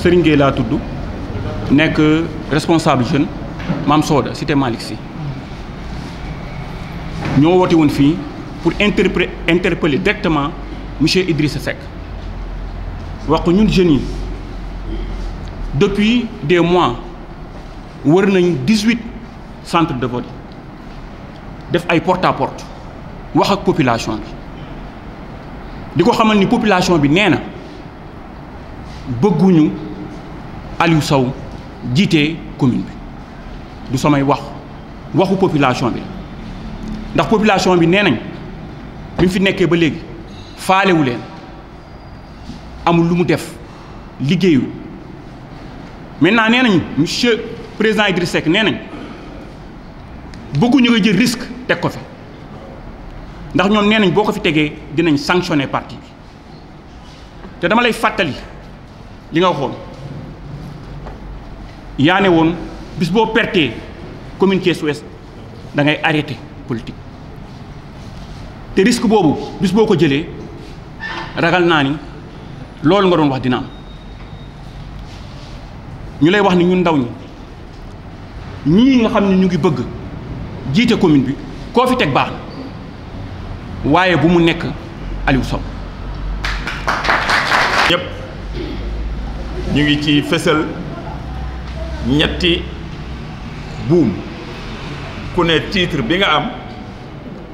Serigne Gueye laa tudd nekk responsable jeune Mame Soda cité Malick Sy ñoo woote woon fii pour interpeller directement monsieur Idrissa Seck wax ko ñun jeunes yi depuis des mois wër nañ 18 centres de vote def ay porte à porte wax ak population bi di ko xamal ni population bi nee na bëgguñu Aliou Sow jiite commune bi du samay waxu population bi ndax population bi nee nañ bi mu fi nekkee ba léegi faalewu leen amul lu mu def liggéeyu maintenant nee nañ monsieur président Idriss Seck nee nañ bëgguñu nga jël risque teg ko fi ndax ñoom nee nañ boo ko fi tegee dinañ sanctionner parti bi te dama lay fàttali li nga waxoon yaa ne woon bis boo pertee commune Thiès Ouest da ngay arrêter politique te risque boobu bis boo ko jëlee ragal naa ni loolu nga doon wax dina am ñu lay wax ni ñun ndaw ñi ñii nga xam ne ñu ngi bëgg jiite commune bi koo fi teg baax na waaye bu mu nekk Aliou Sow. ñëpp ñu ngi ci fësal ñetti buum ku ne titre bi nga am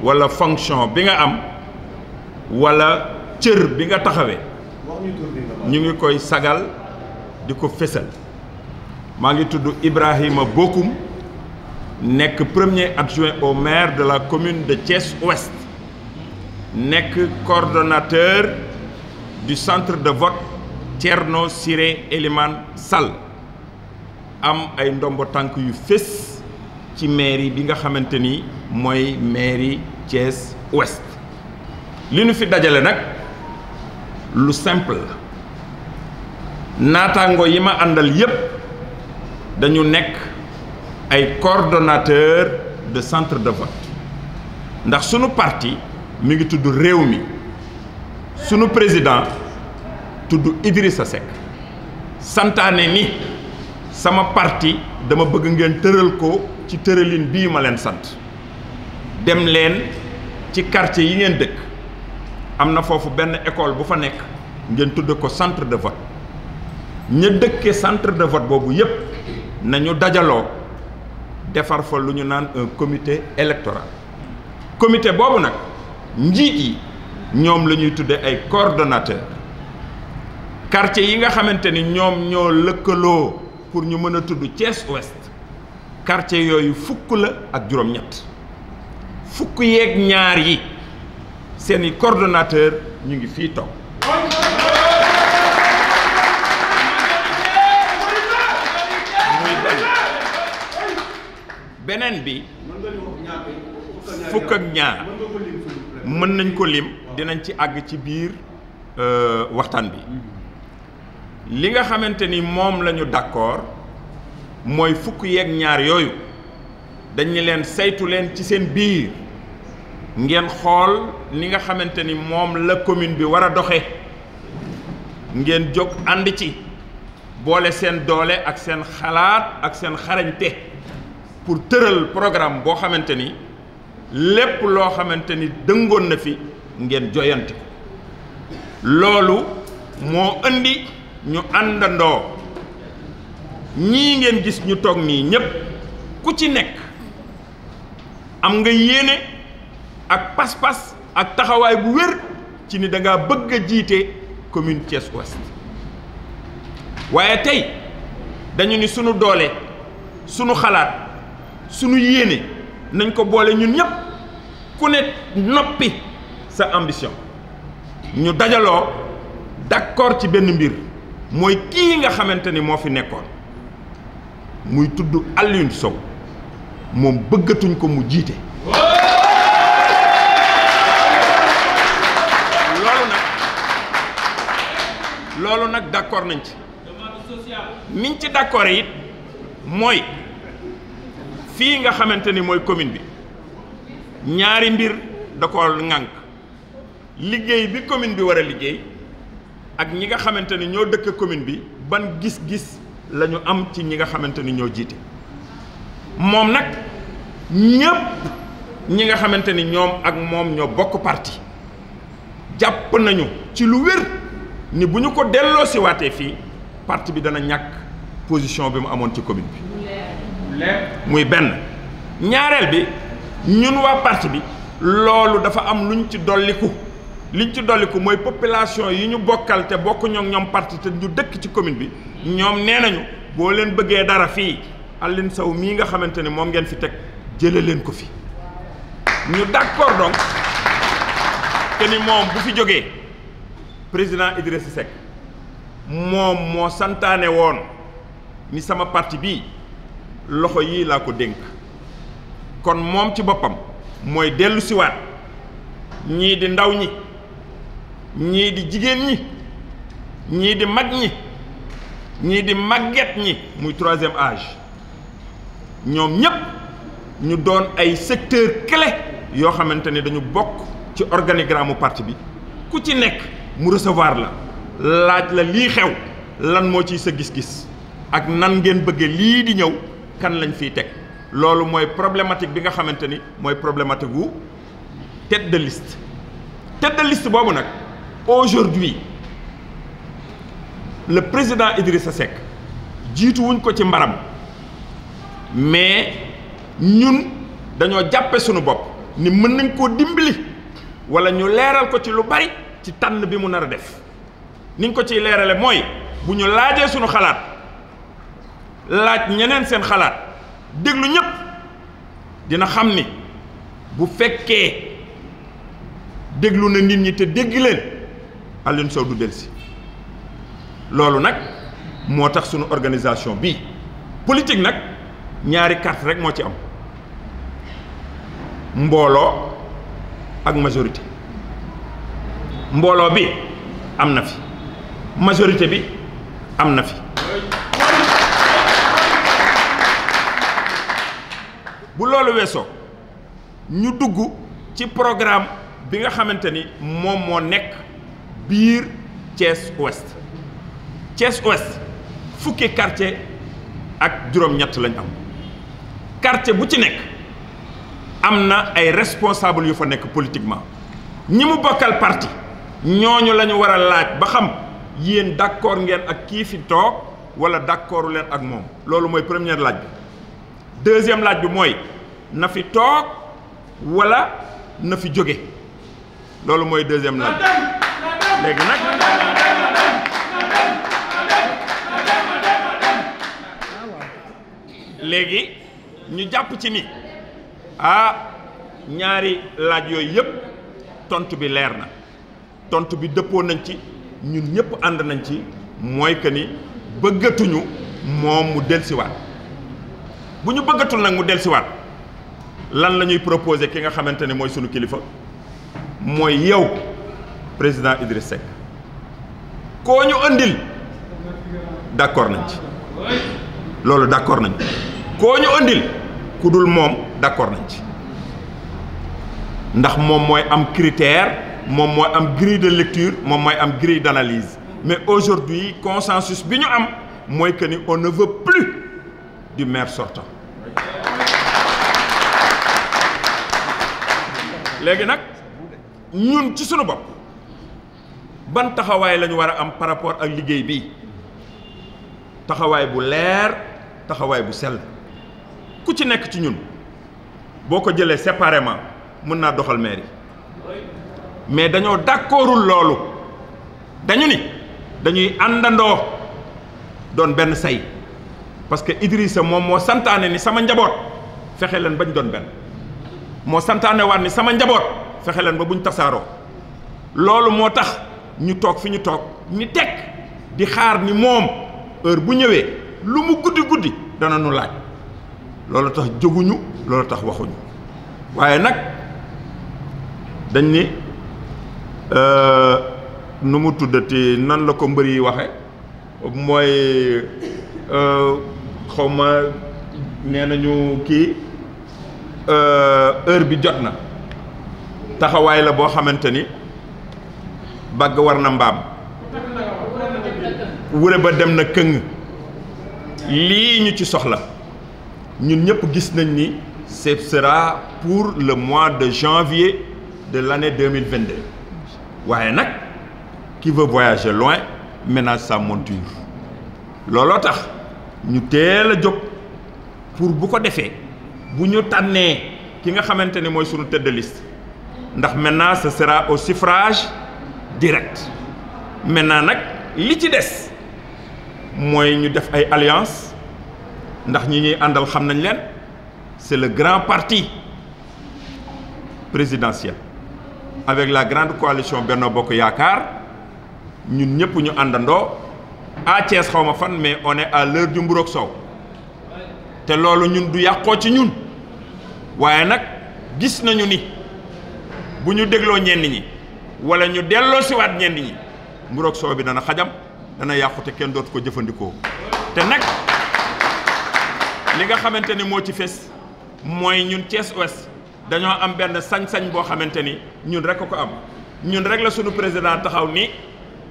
walla fonction bi nga am walla cër bi nga taxawee ñu ngi koy sagal di ko fësal maa ngi tudd Ibrahima Bokoum nekk premier adjoint au maire de la commune de Thiès Ouest nekk coordonnateur du centre de vote Thierno Siré Elimane Sall am ay ndombo tànk yu fés ci mairie bi nga xamante ni mooy mairie Thiès Ouest li nu fi dajale nag lu simple la naataango yi ma àndal yépp dañu nekk ay coordonnateur de centre de vote ndax sunu parti mi ngi tudd réew mi sunu président tudd Idrissa Seck santaane ni sama parti dama bëgg ngeen tëral ko ci tëralin bii ma leen sant dem leen ci quartier yi ngeen dëkk am na foofu benn école bu fa nekk ngeen tudd ko centre de vote ña dëkke centre de vote boobu yépp nañu dajaloo defar fa lu ñu naan un comité électoral comité boobu nag njiit yi ñoom la ñuy tudde ay coordonnateurs quartier yi nga xamante ni ñoom ñoo lëkkaloo pour ñu mën a tudd Thiès Ouest quartier yooyu fukk la ak juróom-ñett fukk yeeg ñaar yi seeni coordonnateur ñu ngi fii toog beneen bi fukk ak ñaar mën nañ ko lim dinañ ci àgg ci biir waxtaan bi li nga xamante ni moom la ñu d'accord mooy fukk yeeg ñaar yooyu dañu leen saytu leen ci seen biir ngeen xool ni nga xamante ni moom la commune bi war a doxe ngeen jóg ànd ci boole seen doole ak seen xalaat ak seen xarañte pour tëral programme boo xamante ni lépp loo xamante ni dëngoon na fi ngeen joyanti ko loolu moo indi ñu àndandoo ñii ngeen gis ñu toog nii ñépp ku ci nekk am nga yéene ak pas-pas ak taxawaay bu wér ci ni da ngaa bëgg a jiite commune Thiès Ouest waaye tey dañu ni sunu doole sunu xalaat sunu yéene nañ ko boole ñun ñépp ku ne noppi sa ambition ñu dajaloo d'accord ci benn mbir mooy kii nga xamante ni moo fi nekkoon muy tudd Aliou Sow moom bëggatuñ ko mu jiite loolu nag d'accord nañ ci niñ ci d'accord it mooy fii nga xamante ni mooy commune bi ñaari mbir da ko ŋànk liggéey bi commune bi war a liggéey ak ñi nga xamante ni ñoo dëkk commune bi ban gis-gis la ñu am ci ñi nga xamante ni ñoo jiite moom nag ñépp ñi nga xamante ni ñoom ak moom ñoo bokk parti jàpp nañu ci lu wér ni bu ñu ko delloo si waatee fii parti bi dana ñàkk position bi mu amoon ci commune bi muy benn ñaareel bi ñun waa parti bi loolu dafa am luñ ci dolliku liñ ci dolliku mooy population yi ñu bokkal te bokk ñoom parti te ñu dëkk ci commune bi ñoom nee nañu boo leen bëggee dara fii Alioune Sow mii nga xamante ne moom ngeen fi teg jële leen ko fi ñu d'accord donc que ni moom bu fi jógee président Idrissa Seck moom moo santaane woon ni sama parti bii loxo yii laa ko dénk kon moom ci boppam mooy dellu siwaat ñii di ndaw ñi ñii di jigéen ñi ñii di mag ñi ñii di màgget ñi muy troisième âge ñoom ñépp ñu doon ay secteur clé yoo xamante ni dañu bokk ci organigramme mu parti bi ku ci nekk mu recevoir la laaj la lii xew lan moo ciy sa gis-gis ak nan ngeen bëgge lii di ñëw kan lañ fiy teg loolu mooy problématique bi nga xamante ni mooy problématique wu tête de liste tête de liste boobu nag aujourd'hui le président Idrissa Seck jiitu wuñ ko ci mbaram mais ñun dañoo jàppe suñu bopp ni mën nañ koo dimbali wala ñu leeral ko ci lu bari ci tànn bi mu nar a def niñ ko ciy leerale mooy bu ñu laajee suñu xalaat laaj ñeneen seen xalaat déglu ñépp dina xam ni bu fekkee déglu na nit ñi te dégg leen Alioune Sow du delsi loolu nag moo tax sunu organisation bii politique nag ñaari carte rek moo ci am mbooloo ak majorité mbooloo bi am na fi majorité bi am na fi bu loolu weesoo ñu dugg ci programme bi nga xamante ni moom moo nekk biir Thiès Ouest Thiès Ouest fukki quartier ak juróom-ñett lañ am quartier bu ci nekk am na ay responsable yu fa nekk politiquement ñi mu bokkal parti ñooñu la ñu war a laaj ba xam yéen d'accord ngeen ak kii fi toog wala d'accordu leen ak moom loolu mooy première laaj bi deuxième laaj bi mooy na fi toog wala na fi jóge loolu mooy deuxième laaj léegi nag léegi ñu jàpp ci ni ñaari laaj yooyu yépp tontu bi leer na tontu bi dëppoo nañ ci ñun ñëpp ànd nañ ci mooy que ni bëggatuñu moom mu delsiwaat bu ñu bëggatul nag mu delsiwaat lan la ñuy proposer ki nga xamante ne mooy sunu kilifa mooy yow président Idriss Seck koo ñu andil d'accord nañ ci loolu d'accord nañ koo ñu andil ku dul moom d'accord nañ ci ndax moom mooy am critère moom mooy am grille de lecture moom mooy am grille d'analyse mais aujourd'hui consensus bi ñu am mooy que ni on ne veut plus du maire sortant léegi nag ñun ci sunu bopp ban taxawaay la ñu war a am par rapport ak liggéey bi taxawaay bu leer taxawaay bu sell ku ci nekk ci ñun boo ko jëlee séparément mën naa doxal mairie mais dañoo d'accordul loolu dañu ni dañuy àndandoo doon benn say parce que Idrissa moom moo santaane ni sama njaboot fexe leen bañ doon benn moo santaane waat ni sama njaboot fexe leen ba buñ tasaaroo loolu moo tax ñu toog fi ñu toog ni teg di xaar ni moom heure bu ñëwee lu mu guddi guddi dana nu laaj loolu tax jóguñu loolu tax waxuñu waaye nag dañ ni nu mu tuddati nan la ko mbër yi waxe mooy xawma nee nañu kii heure bi jot na taxawaay la boo xamante ni bagg war na mbaam wure ba dem na këng lii ñu ci soxla ñun ñëpp gis nañ ni ce sera pour le mois de janvier de l'année 2022 waaye nag qui veut voyager loin ménage sa monture looloo tax ñu teel a jóg pour bu ko defee bu ñu tànnee ki nga xamante ne mooy sunu tête de liste ndax maintenant ce sera au suffrage direct maintenant nag li ci des mooy ñu def ay alliance ndax ñi ñuy àndal xam nañ leen c'est le grand parti présidentiel avec la grande coalition Benno Bokk Yaakaar ñun ñëpp ñu àndandoo à Thiès xaw ma fan mais on est à l'heure du mburoog soow te loolu ñun du yàqoo ci ñun waaye nag gis nañu ni bu ñu dégloo ñenn ñi wala ñu delloo siwaat ñenn ñi mburoog soow bi dana xajam dana yàqu te kenn dootu ko jëfandikoo te nag li nga xamante ni moo ci fes mooy ñun Thiès Ouest dañoo am benn sañ-sañ boo xamante ni ñun rek ko am ñun rek la sunu président taxaw ni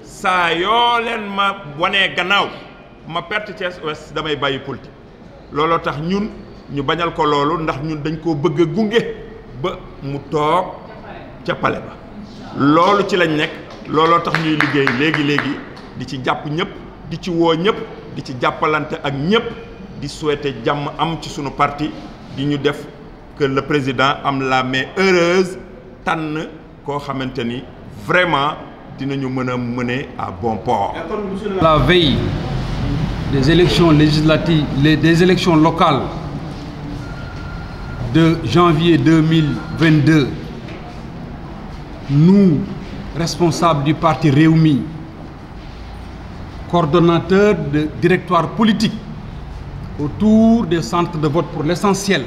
saa yoo leen ma wanee gannaaw ma perte Thiès Ouest damay bàyyi politique looloo tax ñun ñu bañal ko loolu ndax ñun dañ koo bëgg a gunge ba mu toog ca pale ba loolu ci lañ nekk looloo tax ñuy liggéey léegi di ci jàpp ñëpp di ci woo ñëpp di ci jàppalante ak ñëpp di souhaiter jàmm am ci sunu parti di ñu def que le président am la main heureuse tànn koo xamante ni vraiment dinañu mën a mener à bon port. La veille des élections législatives, des élections locales de janvier 2022, nous, responsables du parti Rewmi, coordonnateurs de directoire politique autour des centres de vote pour l'essentiel,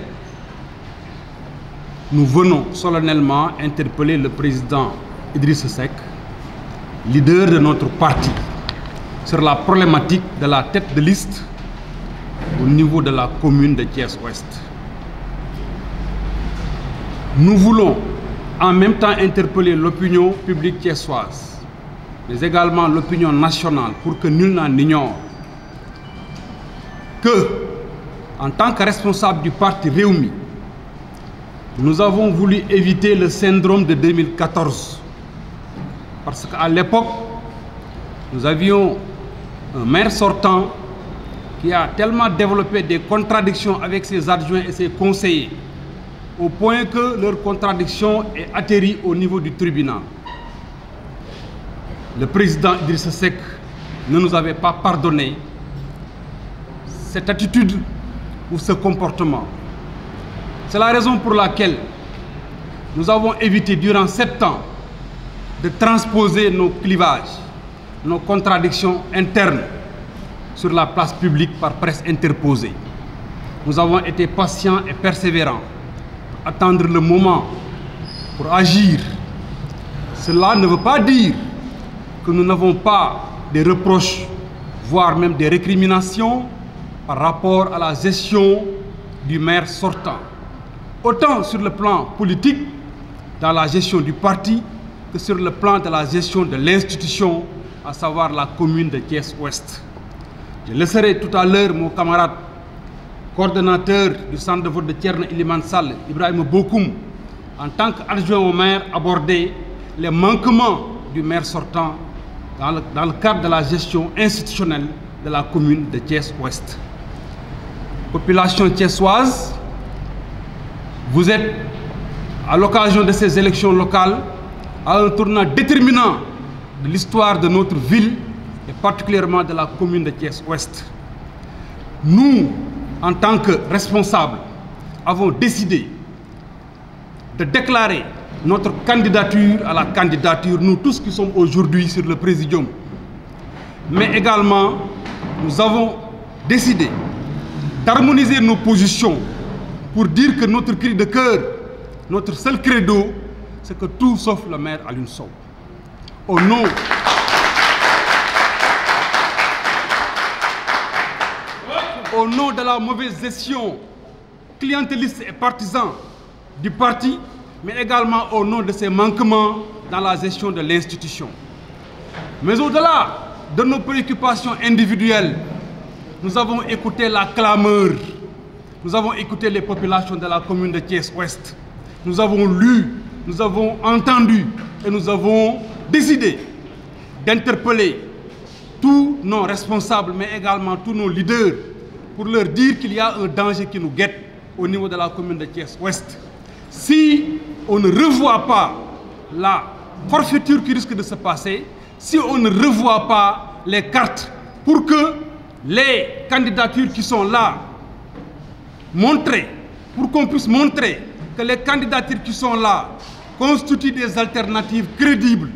nous venons solennellement interpeller le président Idrissa Seck, leader de notre parti, sur la problématique de la tête de liste au niveau de la commune de Thiès-Ouest. Nous voulons en même temps interpeller l'opinion publique thiessoise, mais également l'opinion nationale, pour que nul n'en ignore que, en tant que responsable du parti Rewmi, nous avons voulu éviter le syndrome de 2014. Parce qu'à l'époque, nous avions un maire sortant qui a tellement développé des contradictions avec ses adjoints et ses conseillers, au point que leur contradiction est atterrie au niveau du tribunal. Le président Idrissa Seck ne nous avait pas pardonné cette attitude ou ce comportement. C'est la raison pour laquelle nous avons évité durant 7 ans de transposer nos clivages, nos contradictions internes sur la place publique par presse interposée. Nous avons été patients et persévérants pour attendre le moment pour agir. Cela ne veut pas dire que nous n'avons pas des reproches, voire même des récriminations par rapport à la gestion du maire sortant. Autant sur le plan politique, dans la gestion du parti, que sur le plan de la gestion de l'institution, à savoir la commune de Thiès-Ouest. Je laisserai tout à l'heure mon camarade coordonnateur du centre de vote de Thierno Iliman Sall, Ibrahima Bokoum, en tant qu'adjoint au maire, aborder les manquements du maire sortant dans le cadre de la gestion institutionnelle de la commune de Thiès-Ouest. Population thiessoise, vous êtes, à l'occasion de ces élections locales, à un tournant déterminant de l'histoire de notre ville et particulièrement de la commune de Thiès-Ouest. Nous, en tant que responsables, avons décidé de déclarer notre candidature à la candidature, nous tous qui sommes aujourd'hui sur le présidium. Mais également, nous avons décidé d'harmoniser nos positions pour dire que notre cri de cœur, notre seul credo, c'est que tout sauf le maire Alioune Sow. Au nom de la mauvaise gestion clientéliste et partisan du parti, mais également au nom de ses manquements dans la gestion de l'institution. Mais au-delà de nos préoccupations individuelles, nous avons écouté la clameur, nous avons écouté les populations de la commune de Thiès-Ouest. Nous avons lu, nous avons entendu et nous avons décidé d'interpeller tous nos responsables, mais également tous nos leaders, pour leur dire qu'il y a un danger qui nous guette au niveau de la commune de Thiès-Ouest. Si on ne revoit pas la forfaiture qui risque de se passer, si on ne revoit pas les cartes pour que les candidatures qui sont là, pour qu'on puisse montrer que les candidatures qui sont là constituent des alternatives crédibles,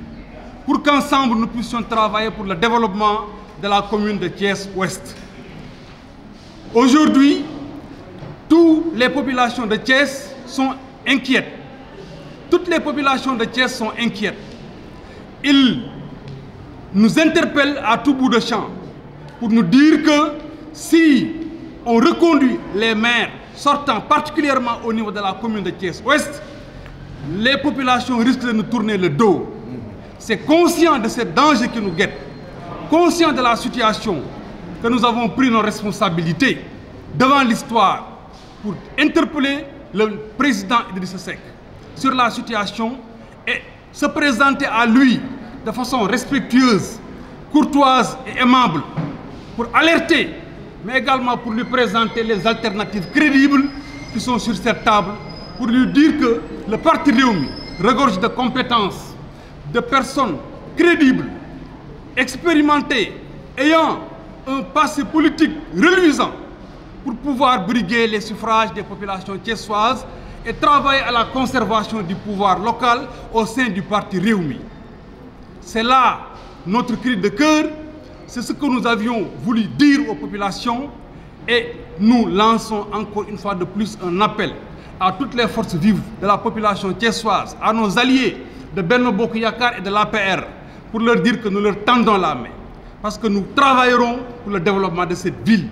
pour qu'ensemble nous puissions travailler pour le développement de la commune de Thiès-Ouest. Aujourd'hui, toutes les populations de Thiès sont inquiètes. Toutes les populations de Thiès sont inquiètes. Ils nous interpellent à tout bout de champ pour nous dire que si on reconduit les maires sortants, particulièrement au niveau de la commune de Thiès-Ouest, les populations risquent de nous tourner le dos. C'est conscient de ce danger qui nous guette, conscient de la situation, que nous avons pris nos responsabilités devant l'histoire pour interpeller le président Idrissa Seck sur la situation et se présenter à lui de façon respectueuse, courtoise et aimable pour alerter, mais également pour lui présenter les alternatives crédibles qui sont sur cette table, pour lui dire que le parti Rewmi regorge de compétences, de personnes crédibles, expérimentées, ayant un passé politique reluisant pour pouvoir briguer les suffrages des populations thiessoises et travailler à la conservation du pouvoir local au sein du parti Rewmi. C'est là notre cri de cœur, c'est ce que nous avions voulu dire aux populations et nous lançons encore une fois de plus un appel à toutes les forces vives de la population thiessoise, à nos alliés de Benno Bokk Yakaar et de l'APR, pour leur dire que nous leur tendons la main, parce que nous travaillerons pour le développement de cette ville,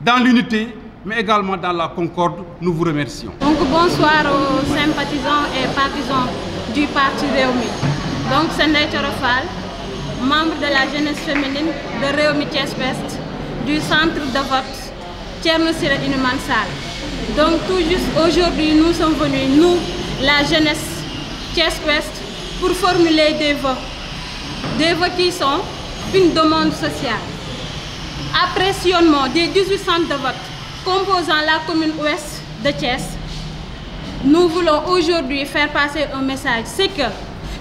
dans l'unité, mais également dans la concorde. Nous vous remercions. Donc bonsoir aux sympathisants et partisans du parti Rewmi. Donc c'est Ndeye Thioro Fall, membre de la jeunesse féminine de Rewmi Thiès-Ouest, du centre de vote Thierno Siré Inoumane Sall. Donc tout juste aujourd'hui, nous sommes venus, nous, la jeunesse Thiès-Ouest, pour formuler des vœux qui sont une demande sociale. Après sillonnement des 18 centres de vote composant la commune ouest de Thiès, nous voulons aujourd'hui faire passer un message, c'est que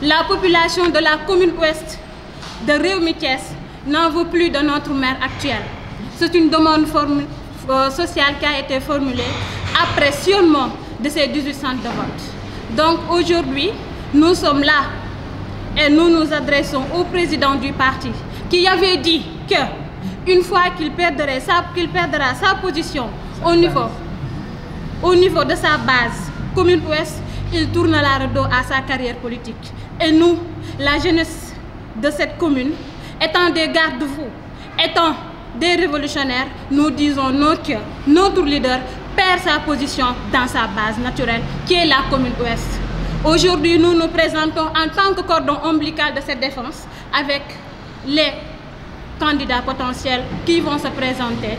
la population de la commune ouest de Rewmi Thiès n'en veut plus de notre maire actuel. C'est une demande sociale qui a été formulée après sillonnement de ces 18 centres de vote. Donc aujourd'hui, nous sommes là et nous nous adressons au président du parti qui avait dit que une fois qu'il perdra sa position au niveau de sa base commune ouest, il tournera le dos à sa carrière politique. Et nous, la jeunesse de cette commune, étant des garde-fous, étant des révolutionnaires, nous disons que notre leader perd sa position dans sa base naturelle, qui est la commune ouest. Aujourd'hui, nous nous présentons en tant que cordon ombilical de cette défense avec les candidats potentiels qui vont se présenter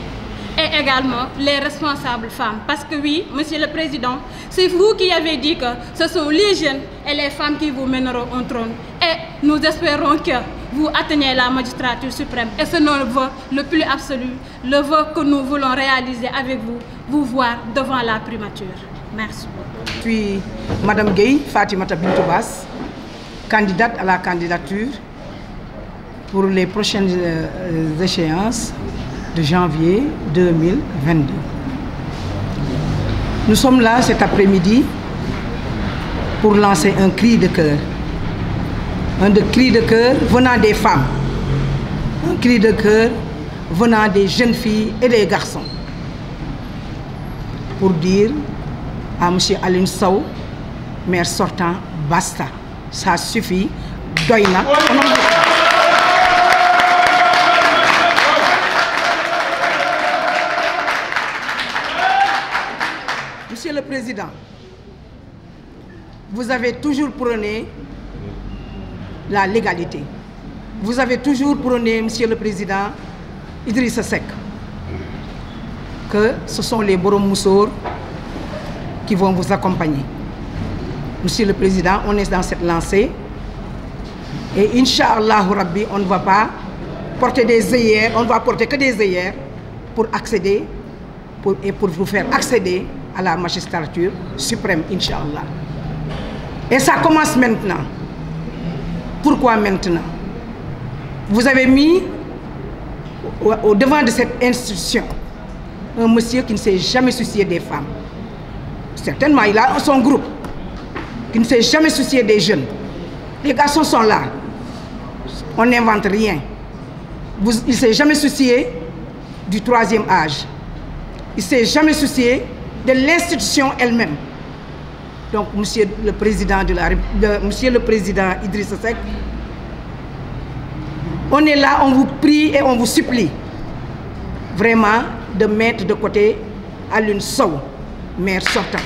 et également les responsables femmes. Parce que oui, Monsieur le Président, c'est vous qui avez dit que ce sont les jeunes et les femmes qui vous mèneront au trône. Et nous espérons que vous atteignez la magistrature suprême. Et c'est notre vœu le plus absolu, le vœu que nous voulons réaliser avec vous, vous voir devant la primature. Merci beaucoup. Je suis Madame Gueye Fatimata Bintou Bass, candidate à la candidature pour les prochaines échéances de janvier 2022. Nous sommes là cet après-midi pour lancer un cri de cœur. Un cri de cœur venant des femmes. Un cri de cœur venant des jeunes filles et des garçons. Pour dire à M. Alioune Sow, maire sortant, basta. Ça suffit. Doyna. Monsieur le Président, vous avez toujours prôné la légalité. vous avez toujours prôné, Monsieur le Président Idrissa Seck, que ce sont les Borom Moussoor qui vont vous accompagner. Monsieur le Président, on est dans cette lancée et Inch'Allah Rabbi, on ne va pas porter des œillères, on ne va porter que des œillères pour accéder et pour vous faire accéder à la magistrature suprême, Inch'Allah. Et ça commence maintenant. Pourquoi maintenant? Vous avez mis au devant de cette institution un monsieur qui ne s'est jamais soucié des femmes. Certainement, il a son groupe qui ne s'est jamais soucié des jeunes. Les garçons sont là. On n'invente rien. Il ne s'est jamais soucié du troisième âge. Il ne s'est jamais soucié de l'institution elle-même. Donc, Monsieur le Président Monsieur le Président Idrissa Seck, on est là, on vous prie et on vous supplie vraiment de mettre de côté Alioune Sow, maire sortant.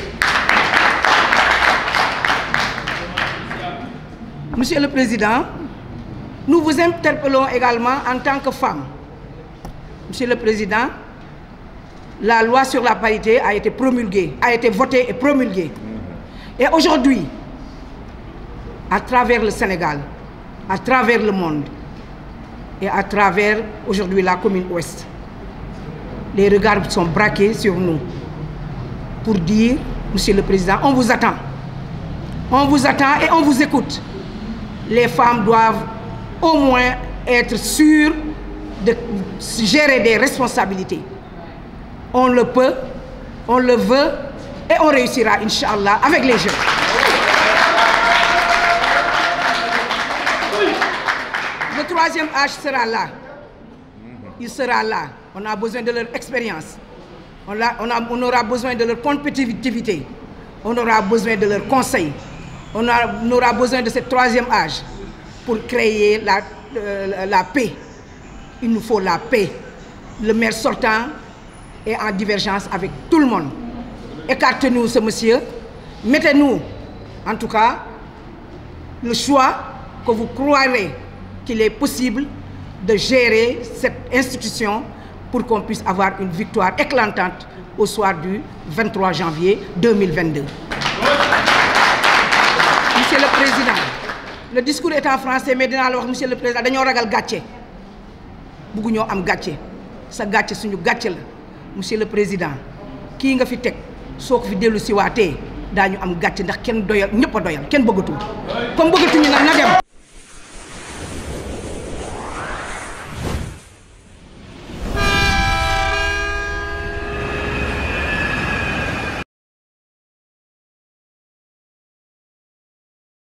Monsieur le Président, nous vous interpellons également en tant que femme. Monsieur le Président, la loi sur la parité a été promulguée, a été votée et promulguée. Et aujourd'hui, à travers le Sénégal, à travers le monde et à travers aujourd'hui la commune ouest, les regards sont braqués sur nous pour dire, Monsieur le Président, on vous attend. On vous attend et on vous écoute. Les femmes doivent au moins être sûres de gérer des responsabilités. On le peut, on le veut et on réussira, Inch'Allah, avec les jeunes. Le troisième âge sera là. Il sera là. On a besoin de leur expérience. On aura besoin de leur compétitivité. On aura besoin de leurs conseils. On aura besoin de ce troisième âge pour créer la paix. Il nous faut la paix. Le maire sortant est en divergence avec tout le monde. Écartez-nous ce monsieur. Mettez-nous, en tout cas, le choix que vous croirez qu'il est possible de gérer cette institution pour qu'on puisse avoir une victoire éclatante au soir du 23 janvier 2022. Monsieur le Président, le discours est en français, mais dinaa la wax Monsieur le Président dañoo ragal gàcce bugguñoo am gàcce sa gàcce suñu gàcce la Monsieur le Président kii nga fi teg soo ko fi dellu si waatee daañu am gàcce ndax kenn doyal ñëpp a doyal kenn bëggatul comme bëggatuñu nag na dem.